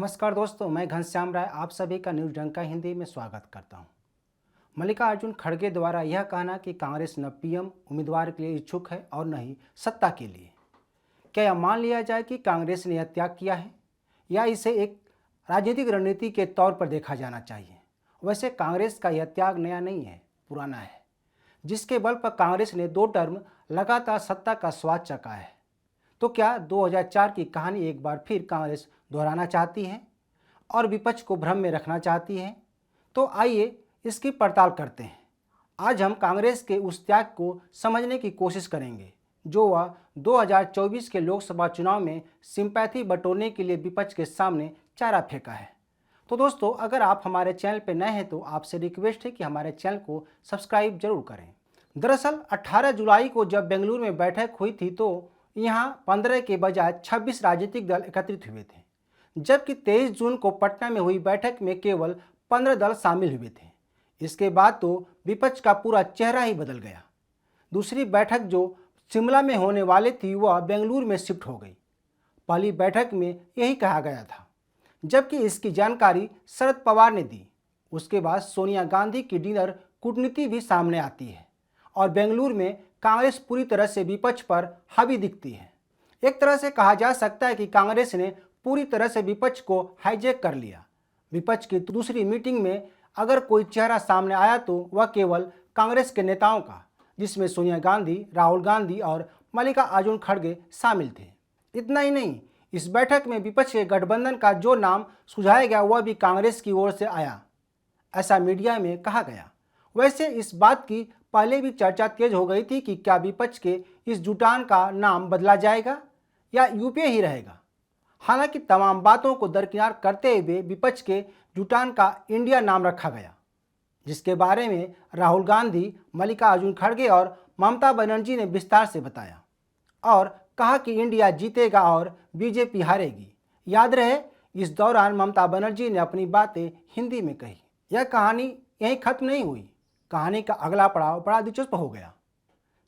नमस्कार दोस्तों, मैं घनश्याम राय आप सभी का न्यूज डंका हिंदी में स्वागत करता हूं। मल्लिकार्जुन खड़गे द्वारा यह कहना कि कांग्रेस न पीएम उम्मीदवार के लिए इच्छुक है और न ही सत्ता के लिए, क्या यह मान लिया जाए कि कांग्रेस ने यह त्याग किया है या इसे एक राजनीतिक रणनीति के तौर पर देखा जाना चाहिए? वैसे कांग्रेस का यह त्याग नया नहीं है, पुराना है, जिसके बल पर कांग्रेस ने 2 टर्म लगातार सत्ता का स्वाद चखा है। तो क्या 2004 की कहानी एक बार फिर कांग्रेस दोहराना चाहती है और विपक्ष को भ्रम में रखना चाहती है? तो आइए इसकी पड़ताल करते हैं। आज हम कांग्रेस के उस त्याग को समझने की कोशिश करेंगे जो वह 2024 के लोकसभा चुनाव में सिंपैथी बटोरने के लिए विपक्ष के सामने चारा फेंका है। तो दोस्तों, अगर आप हमारे चैनल पर नए हैं तो आपसे रिक्वेस्ट है कि हमारे चैनल को सब्सक्राइब जरूर करें। दरअसल 18 जुलाई को जब बेंगलुरु में बैठक हुई थी तो यहाँ 15 के बजाय 26 राजनीतिक दल एकत्रित हुए थे, जबकि 23 जून को पटना में हुई बैठक में केवल 15 दल शामिल हुए थे। इसके बाद तो विपक्ष का पूरा चेहरा ही बदल गया। दूसरी बैठक जो शिमला में होने वाली थी वह बेंगलुरु में शिफ्ट हो गई। पहली बैठक में यही कहा गया था, जबकि इसकी जानकारी शरद पवार ने दी। उसके बाद सोनिया गांधी की डिनर कूटनीति भी सामने आती है और बेंगलुरु में कांग्रेस पूरी तरह से विपक्ष पर हावी दिखती है। एक तरह से कहा जा सकता है कि कांग्रेस ने पूरी तरह से विपक्ष को हाईजैक कर लिया। विपक्ष की दूसरी मीटिंग में अगर कोई चेहरा सामने आया तो वह केवल कांग्रेस के नेताओं का, जिसमें सोनिया गांधी, राहुल गांधी और मल्लिकार्जुन खड़गे शामिल थे। इतना ही नहीं, इस बैठक में विपक्ष के गठबंधन का जो नाम सुझाया गया वह भी कांग्रेस की ओर से आया, ऐसा मीडिया में कहा गया। वैसे इस बात की पहले भी चर्चा तेज हो गई थी कि क्या विपक्ष के इस जुटान का नाम बदला जाएगा या यूपीए ही रहेगा। हालांकि तमाम बातों को दरकिनार करते हुए विपक्ष के जुटान का इंडिया नाम रखा गया, जिसके बारे में राहुल गांधी, मल्लिकार्जुन खड़गे और ममता बनर्जी ने विस्तार से बताया और कहा कि इंडिया जीतेगा और बीजेपी हारेगी। याद रहे, इस दौरान ममता बनर्जी ने अपनी बातें हिंदी में कही। यह कहानी यहीं खत्म नहीं हुई। कहानी का अगला पड़ाव बड़ा दिलचस्प हो गया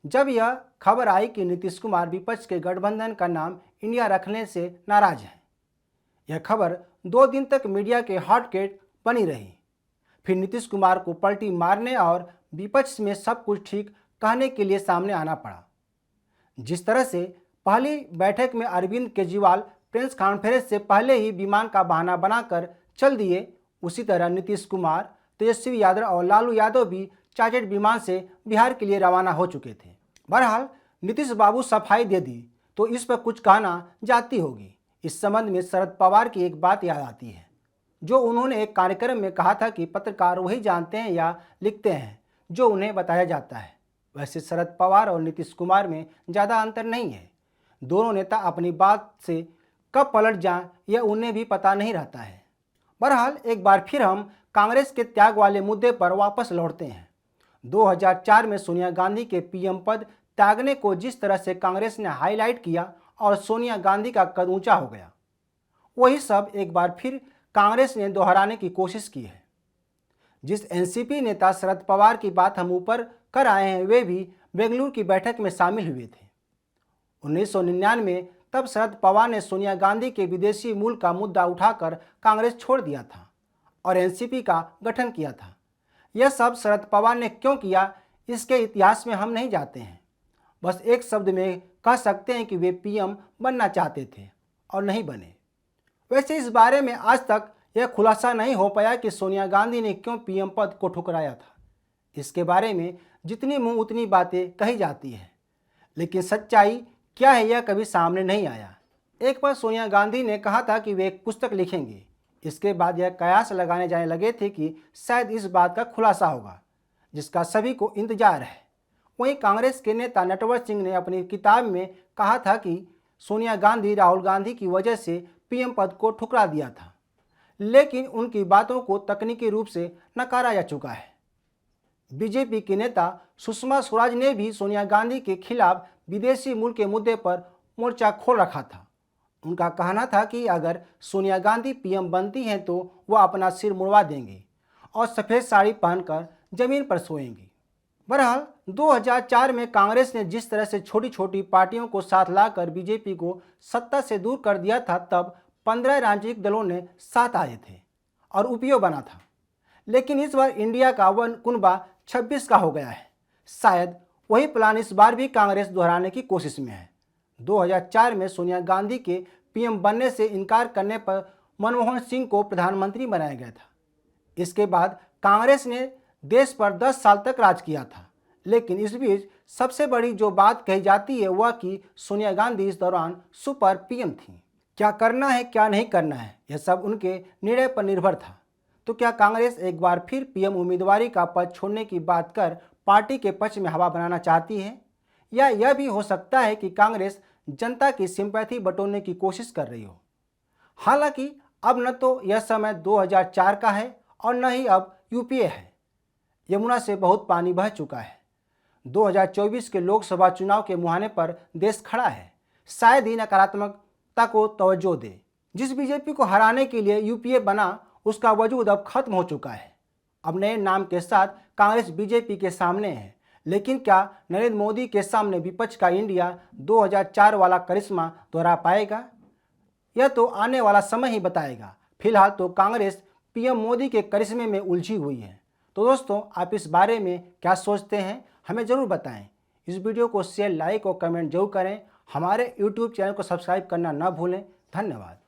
जब यह खबर आई कि नीतीश कुमार विपक्ष के गठबंधन का नाम इंडिया रखने से नाराज हैं। यह खबर 2 दिन तक मीडिया के हॉटकेट बनी रही। फिर नीतीश कुमार को पलटी मारने और विपक्ष में सब कुछ ठीक कहने के लिए सामने आना पड़ा। जिस तरह से पहली बैठक में अरविंद केजरीवाल प्रेस कॉन्फ्रेंस से पहले ही विमान का बहाना बनाकर चल दिए, उसी तरह नीतीश कुमार, तेजस्वी यादव और लालू यादव भी चार्टर्ड विमान से बिहार के लिए रवाना हो चुके थे। बहरहाल नीतीश बाबू सफाई दे दी तो इस पर कुछ कहना जाती होगी। इस संबंध में शरद पवार की एक बात याद आती है जो उन्होंने एक कार्यक्रम में कहा था कि पत्रकार वही जानते हैं या लिखते हैं जो उन्हें बताया जाता है। वैसे शरद पवार और नीतीश कुमार में ज़्यादा अंतर नहीं है। दोनों नेता अपनी बात से कब पलट जाएं यह उन्हें भी पता नहीं रहता है। बहरहाल एक बार फिर हम कांग्रेस के त्याग वाले मुद्दे पर वापस लौटते हैं। 2004 में सोनिया गांधी के पीएम पद त्यागने को जिस तरह से कांग्रेस ने हाईलाइट किया और सोनिया गांधी का कद ऊंचा हो गया, वही सब एक बार फिर कांग्रेस ने दोहराने की कोशिश की है। जिस एनसीपी नेता शरद पवार की बात हम ऊपर कर आए हैं वे भी बेंगलुरु की बैठक में शामिल हुए थे। 1999 में तब शरद पवार ने सोनिया गांधी के विदेशी मूल का मुद्दा उठाकर कांग्रेस छोड़ दिया था और एनसीपी का गठन किया था। यह सब शरद पवार ने क्यों किया इसके इतिहास में हम नहीं जाते हैं। बस एक शब्द में कह सकते हैं कि वे पीएम बनना चाहते थे और नहीं बने। वैसे इस बारे में आज तक यह खुलासा नहीं हो पाया कि सोनिया गांधी ने क्यों पीएम पद को ठुकराया था। इसके बारे में जितनी मुंह उतनी बातें कही जाती है, लेकिन सच्चाई क्या है यह कभी सामने नहीं आया। एक बार सोनिया गांधी ने कहा था कि वे एक पुस्तक लिखेंगे। इसके बाद यह कयास लगाने जाने लगे थे कि शायद इस बात का खुलासा होगा जिसका सभी को इंतजार है। वहीं कांग्रेस के नेता नटवर सिंह ने अपनी किताब में कहा था कि सोनिया गांधी राहुल गांधी की वजह से पीएम पद को ठुकरा दिया था, लेकिन उनकी बातों को तकनीकी रूप से नकारा जा चुका है। बीजेपी के नेता सुषमा स्वराज ने भी सोनिया गांधी के खिलाफ विदेशी मूल के मुद्दे पर मोर्चा खोल रखा था। उनका कहना था कि अगर सोनिया गांधी पीएम बनती हैं तो वह अपना सिर मुड़वा देंगी और सफ़ेद साड़ी पहनकर जमीन पर सोएंगी। बहरहाल 2004 में कांग्रेस ने जिस तरह से छोटी छोटी पार्टियों को साथ लाकर बीजेपी को सत्ता से दूर कर दिया था, तब 15 राजनीतिक दलों ने साथ आए थे और उपयोग बना था। लेकिन इस बार इंडिया का कुनबा 26 का हो गया है। शायद वही प्लान इस बार भी कांग्रेस दोहराने की कोशिश में है। 2004 में सोनिया गांधी के पीएम बनने से इनकार करने पर मनमोहन सिंह को प्रधानमंत्री बनाया गया था। इसके बाद कांग्रेस ने देश पर 10 साल तक राज किया था। लेकिन इस बीच सबसे बड़ी जो बात कही जाती है वह कि सोनिया गांधी इस दौरान सुपर पीएम थी। क्या करना है क्या नहीं करना है यह सब उनके निर्णय पर निर्भर था। तो क्या कांग्रेस एक बार फिर पीएम उम्मीदवारी का पद छोड़ने की बात कर पार्टी के पक्ष में हवा बनाना चाहती है, या यह भी हो सकता है कि कांग्रेस जनता की सिंपैथी बटोरने की कोशिश कर रही हो। हालांकि अब न तो यह समय 2004 का है और न ही अब यूपीए है। यमुना से बहुत पानी बह चुका है। 2024 के लोकसभा चुनाव के मुहाने पर देश खड़ा है। शायद ही नकारात्मकता को तवज्जो दे। जिस बीजेपी को हराने के लिए यूपीए बना उसका वजूद अब खत्म हो चुका है। अब नए नाम के साथ कांग्रेस बीजेपी के सामने है। लेकिन क्या नरेंद्र मोदी के सामने विपक्ष का इंडिया 2004 वाला करिश्मा दोहरा पाएगा? यह तो आने वाला समय ही बताएगा। फिलहाल तो कांग्रेस पीएम मोदी के करिश्मे में उलझी हुई है। तो दोस्तों, आप इस बारे में क्या सोचते हैं, हमें ज़रूर बताएं। इस वीडियो को शेयर, लाइक और कमेंट जरूर करें। हमारे YouTube चैनल को सब्सक्राइब करना ना भूलें। धन्यवाद।